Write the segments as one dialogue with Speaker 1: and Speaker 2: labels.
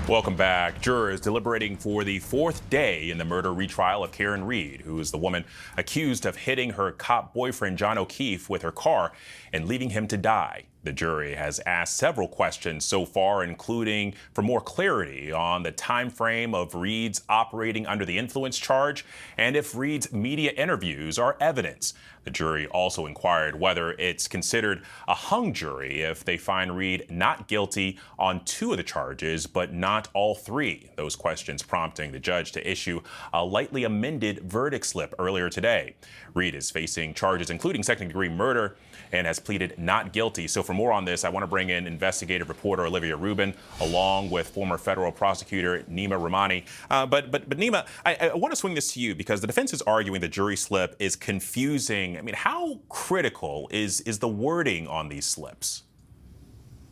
Speaker 1: Welcome back. Jurors deliberating for the fourth day in the murder retrial of Karen Reed, who is the woman accused of hitting her cop boyfriend John O'Keefe with her car and leaving him to die. The jury has asked several questions so far, including for more clarity on the time frame of Reed's operating under the influence charge and if Reed's media interviews are evidence. The jury also inquired whether it's considered a hung jury if they find Reed not guilty on two of the charges, but not all three. Those questions prompting the judge to issue a lightly amended verdict slip earlier today. Reed is facing charges including second-degree murder and has pleaded not guilty. So for more on this, I want to bring in investigative reporter Olivia Rubin, along with former federal prosecutor Neama Rahmani. But Neama, I want to swing this to you because the defense is arguing the jury slip is confusing. I mean, how critical is the wording on these slips?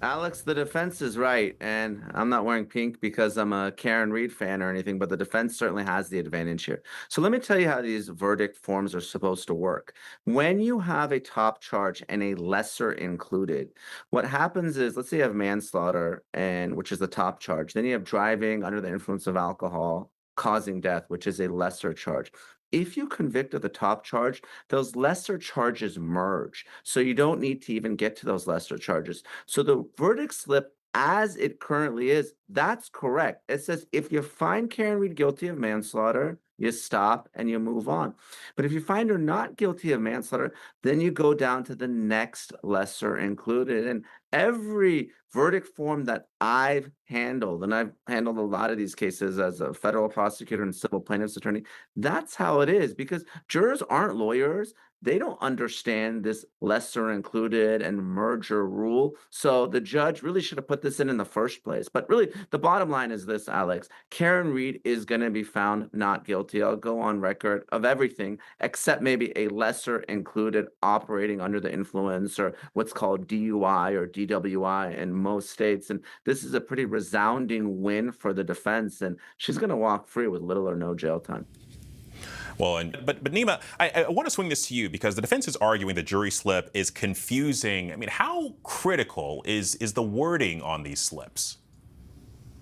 Speaker 2: Alex, the defense is right, and I'm not wearing pink because I'm a Karen Reed fan or anything, but the defense certainly has the advantage here. So let me tell you how these verdict forms are supposed to work. When you have a top charge and a lesser included, what happens is, let's say you have manslaughter, and which is the top charge. Then you have driving under the influence of alcohol, causing death, which is a lesser charge. If you convict of the top charge, those lesser charges merge. So you don't need to even get to those lesser charges. So the verdict slip as it currently is, that's correct. It says if you find Karen Reed guilty of manslaughter, you stop and you move on. But if you find her not guilty of manslaughter, then you go down to the next lesser included. And every verdict form that I've handled, and I've handled a lot of these cases as a federal prosecutor and civil plaintiff's attorney, that's how it is because jurors aren't lawyers. They don't understand this lesser included and merger rule. So the judge really should have put this in the first place. But really, the bottom line is this, Alex. Karen Reed is going to be found not guilty. I'll go on record of everything except maybe a lesser included operating under the influence or what's called DUI or DWI in most states. And this is a pretty resounding win for the defense. And she's going to walk free with little or no jail time.
Speaker 1: Well, but Neama, I want to swing this to you because the defense is arguing the jury slip is confusing. I mean, how critical is the wording on these slips?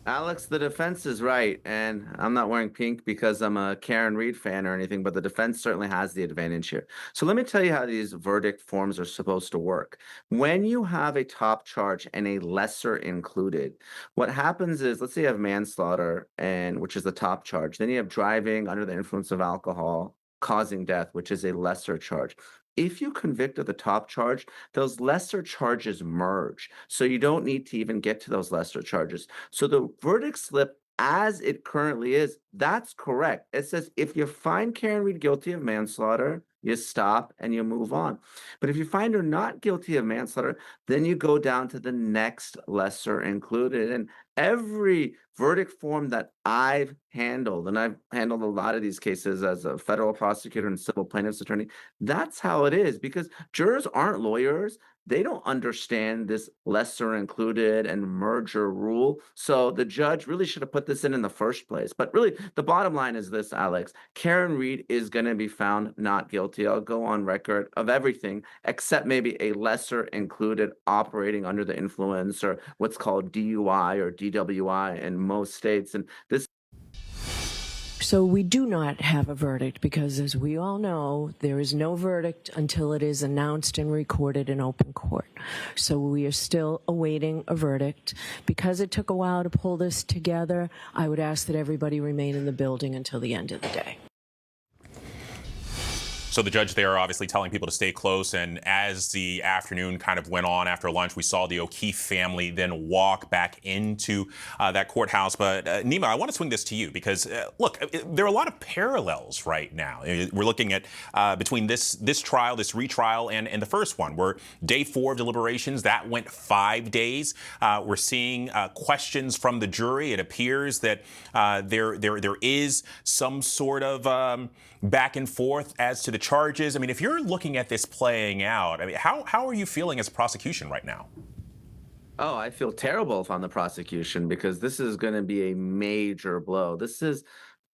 Speaker 2: Alex, the defense is right, and I'm not wearing pink because I'm a Karen Reed fan or anything, but the defense certainly has the advantage here. So let me tell you how these verdict forms are supposed to work. When you have a top charge and a lesser included, what happens is, let's say you have manslaughter, and which is the top charge. Then you have driving under the influence of alcohol, causing death, which is a lesser charge. If you convict of the top charge, those lesser charges merge. So you don't need to even get to those lesser charges. So the verdict slip as it currently is, that's correct. It says if you find Karen Reed guilty of manslaughter, you stop and you move on. But if you find her not guilty of manslaughter, then you go down to the next lesser included. And every verdict form that I've handled, and I've handled a lot of these cases as a federal prosecutor and civil plaintiff's attorney, that's how it is because jurors aren't lawyers. They don't understand this lesser included and merger rule. So the judge really should have put this in the first place. But really, the bottom line is this, Alex. Karen Reed is going to be found not guilty. I'll go on record of everything except maybe a lesser included operating under the influence or what's called DUI or DWI in most states. And this
Speaker 3: So we do not have a verdict because, as we all know, there is no verdict until it is announced and recorded in open court. So we are still awaiting a verdict. Because it took a while to pull this together, I would ask that everybody remain in the building until the end of the day.
Speaker 1: So the judge there obviously telling people to stay close. And as the afternoon kind of went on after lunch, we saw the O'Keefe family then walk back into that courthouse. But Neama, I want to swing this to you because, look, there are a lot of parallels right now. We're looking at between this trial, this retrial, and the first one, where day 4 of deliberations, that went 5 days. We're seeing questions from the jury. It appears that there is some sort of back and forth as to the charges. I mean, if you're looking at this playing out, I mean, how are you feeling as a prosecution right now?
Speaker 2: Oh, I feel terrible if I'm the prosecution because this is going to be a major blow. This is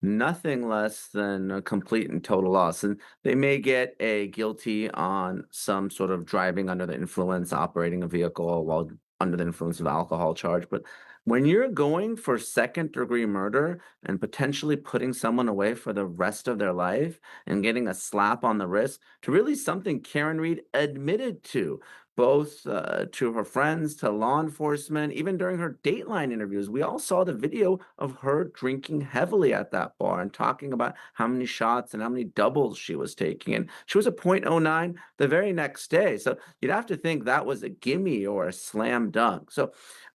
Speaker 2: nothing less than a complete and total loss. And they may get a guilty on some sort of driving under the influence, operating a vehicle while under the influence of alcohol charge. But when you're going for second-degree murder and potentially putting someone away for the rest of their life and getting a slap on the wrist, to really something Karen Reed admitted to, both to her friends, to law enforcement, even during her Dateline interviews. We all saw the video of her drinking heavily at that bar and talking about how many shots and how many doubles she was taking. And she was a .09 the very next day. So you'd have to think that was a gimme or a slam dunk. So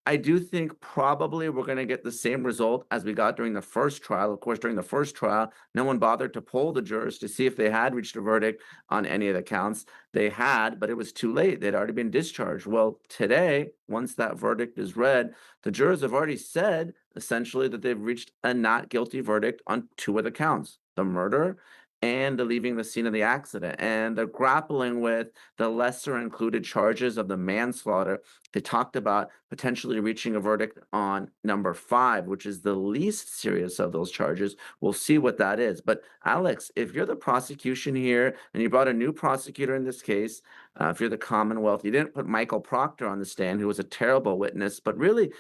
Speaker 2: I do think probably we're going to get the same result as we got during the first trial. Of course, during the first trial, no one bothered to poll the jurors to see if they had reached a verdict on any of the counts. They had, but it was too late. They'd already been discharged. Well, today, once that verdict is read, the jurors have already said essentially that they've reached a not guilty verdict on 2 of the counts, the murder and the leaving the scene of the accident. And they're grappling with the lesser included charges of the manslaughter. They talked about potentially reaching a verdict on number 5, which is the least serious of those charges. We'll see what that is. But Alex, if you're the prosecution here and you brought a new prosecutor in this case, if you're the Commonwealth, you didn't put Michael Proctor on the stand, who was a terrible witness, but really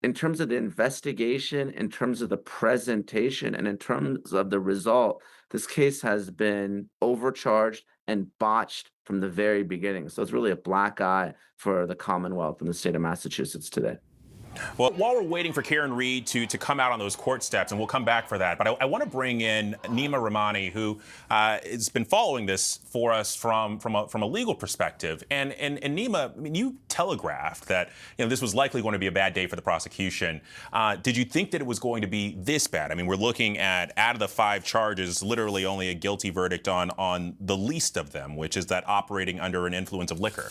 Speaker 2: in terms of the investigation, in terms of the presentation, and in terms of the result, this case has been overcharged and botched from the very beginning. So it's really a black eye for the Commonwealth and the state of Massachusetts today.
Speaker 1: Well, while we're waiting for Karen Reed to come out on those court steps, and we'll come back for that, but I want to bring in Neama Rahmani, who has been following this for us from a legal perspective. And Neama, I mean, you telegraphed that this was likely going to be a bad day for the prosecution. Did you think that it was going to be this bad? I mean, we're looking at, out of the 5 charges, literally only a guilty verdict on the least of them, which is that operating under an influence of liquor.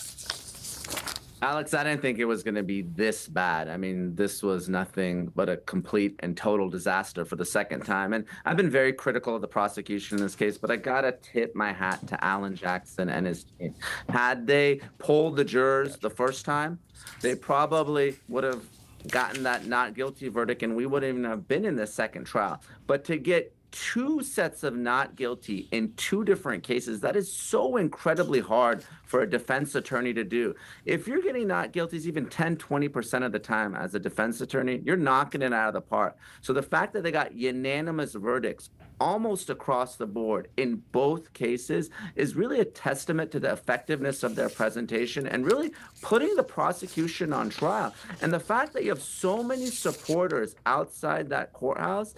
Speaker 2: Alex, I didn't think it was going to be this bad. I mean, this was nothing but a complete and total disaster for the second time. And I've been very critical of the prosecution in this case, but I got to tip my hat to Alan Jackson and his team. Had they polled the jurors the first time, they probably would have gotten that not guilty verdict, and we wouldn't even have been in the second trial. But to get 2 sets of not guilty in 2 different cases, that is so incredibly hard for a defense attorney to do. If you're getting not guilties even 10-20% of the time as a defense attorney, you're knocking it out of the park. So the fact that they got unanimous verdicts almost across the board in both cases is really a testament to the effectiveness of their presentation and really putting the prosecution on trial. And the fact that you have so many supporters outside that courthouse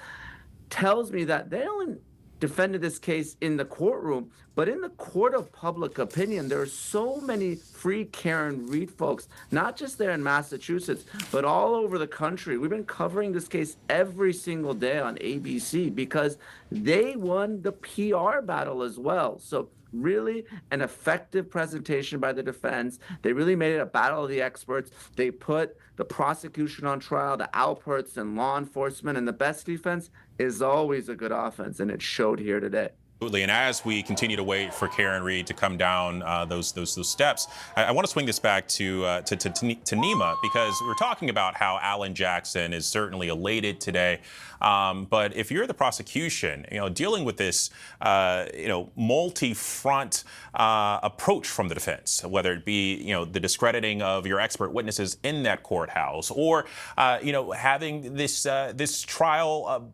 Speaker 2: tells me that they only defended this case in the courtroom, but in the court of public opinion, there are so many free Karen Reed folks, not just there in Massachusetts, but all over the country. We've been covering this case every single day on ABC because they won the PR battle as well. So really an effective presentation by the defense. They really made it a battle of the experts. They put the prosecution on trial, the Alperts and law enforcement, and the best defense is always a good offense, and it showed here today.
Speaker 1: Absolutely. And as we continue to wait for Karen Reed to come down those steps, I want to swing this back to Neama, because we're talking about how Alan Jackson is certainly elated today. But if you're the prosecution, dealing with this, multi-front approach from the defense, whether it be, the discrediting of your expert witnesses in that courthouse, or, having this trial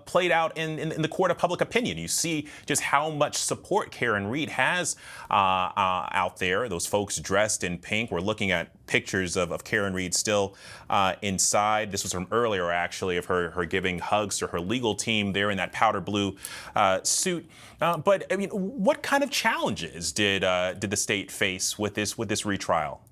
Speaker 1: played out in the court of public opinion. You see just how much support Karen Reed has out there. Those folks dressed in pink. We're looking at pictures of Karen Reed still inside. This was from earlier, actually, of her giving hugs to her legal team there in that powder blue suit. But I mean, what kind of challenges did the state face with this retrial?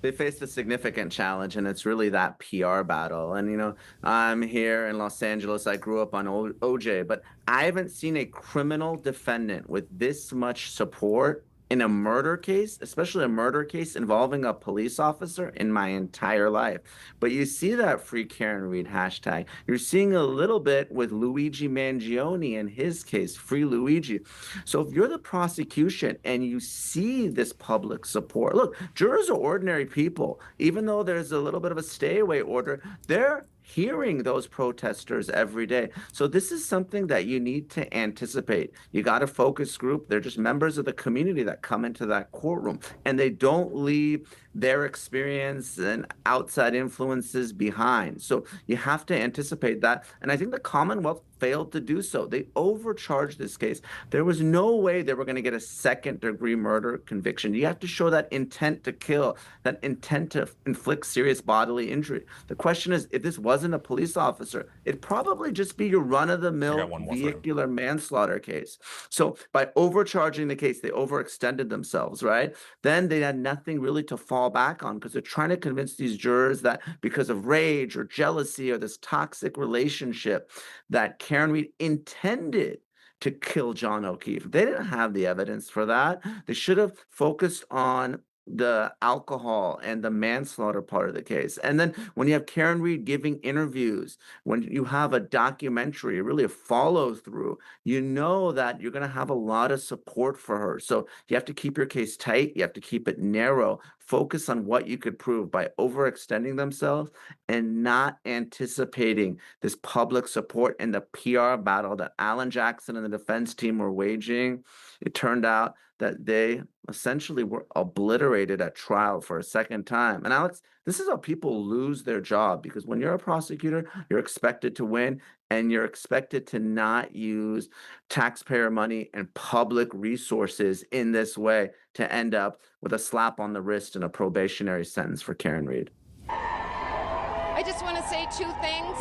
Speaker 2: They faced a significant challenge, and it's really that PR battle. And, I'm here in Los Angeles. I grew up on OJ, but I haven't seen a criminal defendant with this much support in a murder case, especially a murder case involving a police officer, in my entire life. But you see that free Karen Reed hashtag. You're seeing a little bit with Luigi Mangione in his case, free Luigi. So if you're the prosecution and you see this public support, look, jurors are ordinary people. Even though there's a little bit of a stay away order, they're hearing those protesters every day. So this is something that you need to anticipate. You got a focus group. They're just members of the community that come into that courtroom, and they don't leave their experience and outside influences behind. So you have to anticipate that. And I think the Commonwealth failed to do so. They overcharged this case. There was no way they were going to get a second-degree murder conviction. You have to show that intent to kill, that intent to inflict serious bodily injury. The question is, if this wasn't a police officer, it'd probably just be your run-of-the-mill vehicular manslaughter case. So by overcharging the case, they overextended themselves, right? Then they had nothing really to fall back on because they're trying to convince these jurors that because of rage or jealousy or this toxic relationship, that Karen Reed intended to kill John O'Keefe. They didn't have the evidence for that. They should have focused on the alcohol and the manslaughter part of the case. And then when you have Karen Reed giving interviews, when you have a documentary, really a follow through, you know that you're going to have a lot of support for her. So you have to keep your case tight. You have to keep it narrow. Focus on what you could prove by overextending themselves and not anticipating this public support and the PR battle that Alan Jackson and the defense team were waging. It turned out that they essentially were obliterated at trial for a second time. And Alex, this is how people lose their job, because when you're a prosecutor, you're expected to win, and you're expected to not use taxpayer money and public resources in this way to end up with a slap on the wrist and a probationary sentence for Karen Reed.
Speaker 4: I just want to say two things.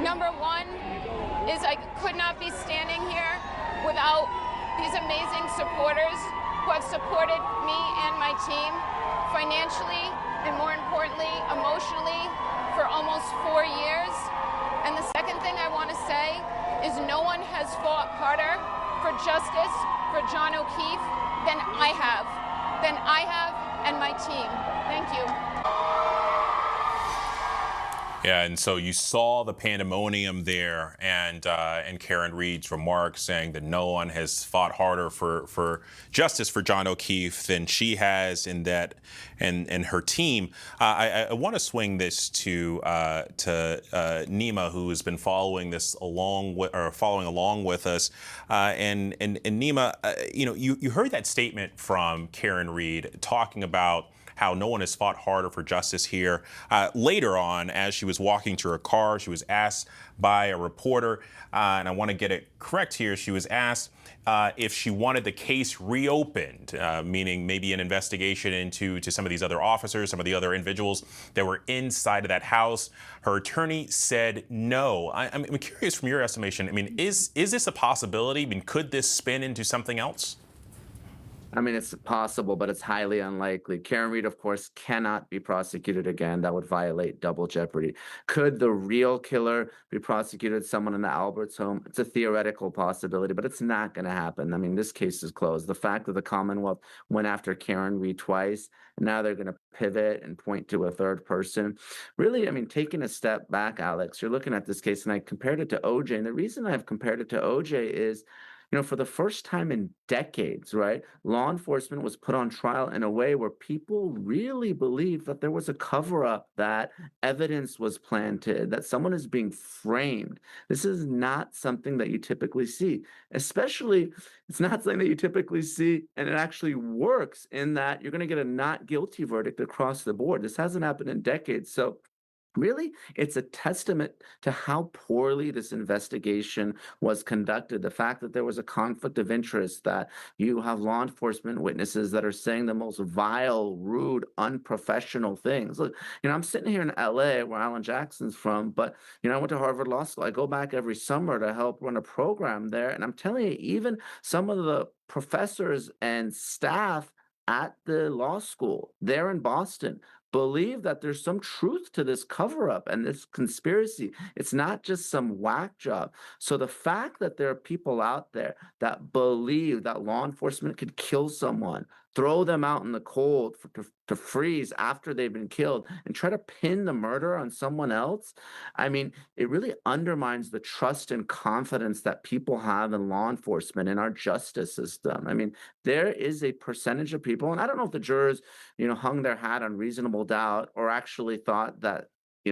Speaker 4: Number one is I could not be standing here without these amazing supporters who have supported me and my team financially and, more importantly, emotionally for almost 4 years. And the second thing I want to say is no one has fought harder for justice for John O'Keefe than I have and my team. Thank you.
Speaker 1: Yeah, and so you saw the pandemonium there, and Karen Reed's remarks saying that no one has fought harder for justice for John O'Keefe than she has, and her team. I want to swing this to Neama, who has been following this along with us, and Neama, you heard that statement from Karen Reed talking about how no one has fought harder for justice here. Later on, as she was walking to her car, she was asked by a reporter, and I want to get it correct here, she was asked if she wanted the case reopened, meaning maybe an investigation into some of these other officers, some of the other individuals that were inside of that house. Her attorney said no. I'm curious, from your estimation, I mean, is this a possibility? I mean, could this spin into something else?
Speaker 2: I mean, it's possible, but it's highly unlikely. Karen Reed, of course, cannot be prosecuted again. That would violate double jeopardy. Could the real killer be prosecuted, someone in the Alberts home? It's a theoretical possibility, but it's not going to happen. I mean, this case is closed. The fact that the Commonwealth went after Karen Reed twice, and now they're going to pivot and point to a third person. Really, I mean, taking a step back, Alex, you're looking at this case, and I compared it to OJ. And the reason I've compared it to OJ is, for the first time in decades, right, law enforcement was put on trial in a way where people really believed that there was a cover-up, that evidence was planted, that someone is being framed. This is not something that you typically see. Especially, it's not something that you typically see, and it actually works in that you're going to get a not guilty verdict across the board. This hasn't happened in decades. So really, it's a testament to how poorly this investigation was conducted. The fact that there was a conflict of interest, that you have law enforcement witnesses that are saying the most vile, rude, unprofessional things. Look, I'm sitting here in LA, where Alan Jackson's from, but, I went to Harvard Law School. I go back every summer to help run a program there. And I'm telling you, even some of the professors and staff at the law school there in Boston believe that there's some truth to this cover-up and this conspiracy. It's not just some whack job. So the fact that there are people out there that believe that law enforcement could kill someone, throw them out in the cold to freeze after they've been killed, and try to pin the murder on someone else, I mean, it really undermines the trust and confidence that people have in law enforcement, in our justice system. I mean, there is a percentage of people, and I don't know if the jurors, hung their hat on reasonable doubt or actually thought that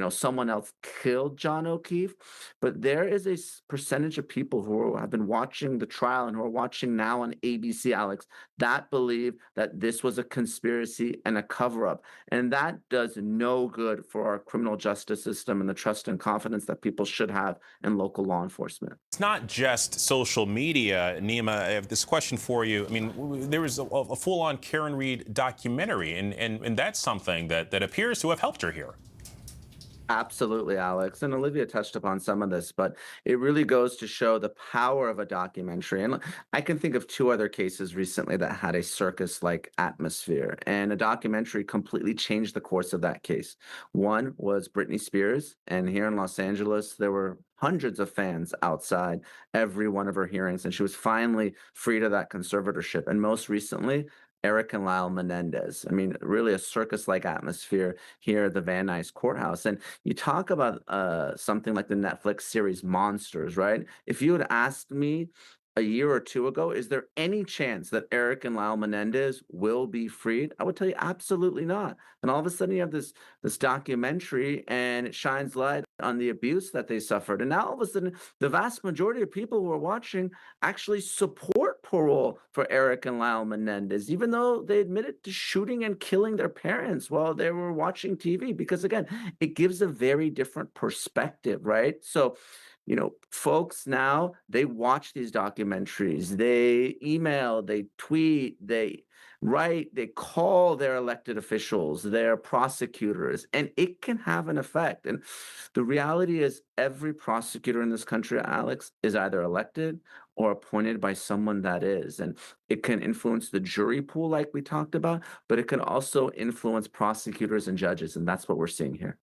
Speaker 2: someone else killed John O'Keefe, but there is a percentage of people who have been watching the trial and who are watching now on ABC, Alex, that believe that this was a conspiracy and a cover-up. And that does no good for our criminal justice system and the trust and confidence that people should have in local law enforcement.
Speaker 1: It's not just social media, Neama. I have this question for you. I mean, there was a full-on Karen Reed documentary, and that's something that appears to have helped her here.
Speaker 2: Absolutely, Alex. And Olivia touched upon some of this, but it really goes to show the power of a documentary. And I can think of two other cases recently that had a circus-like atmosphere, and a documentary completely changed the course of that case. One was Britney Spears, and here in Los Angeles, there were hundreds of fans outside every one of her hearings, and she was finally freed of that conservatorship. And most recently, Eric and Lyle Menendez. I mean, really a circus-like atmosphere here at the Van Nuys Courthouse. And you talk about something like the Netflix series Monsters, right? If you had asked me a year or two ago, is there any chance that Eric and Lyle Menendez will be freed? I would tell you absolutely not. And all of a sudden you have this documentary, and it shines light on the abuse that they suffered. And now all of a sudden, the vast majority of people who are watching actually support parole for Eric and Lyle Menendez, even though they admitted to shooting and killing their parents while they were watching TV. Because again, it gives a very different perspective, right? So, folks now, they watch these documentaries, they email, they tweet, they write, they call their elected officials, their prosecutors, and it can have an effect. And the reality is, every prosecutor in this country, Alex, is either elected or appointed by someone that is. And it can influence the jury pool, like we talked about, but it can also influence prosecutors and judges. And that's what we're seeing here.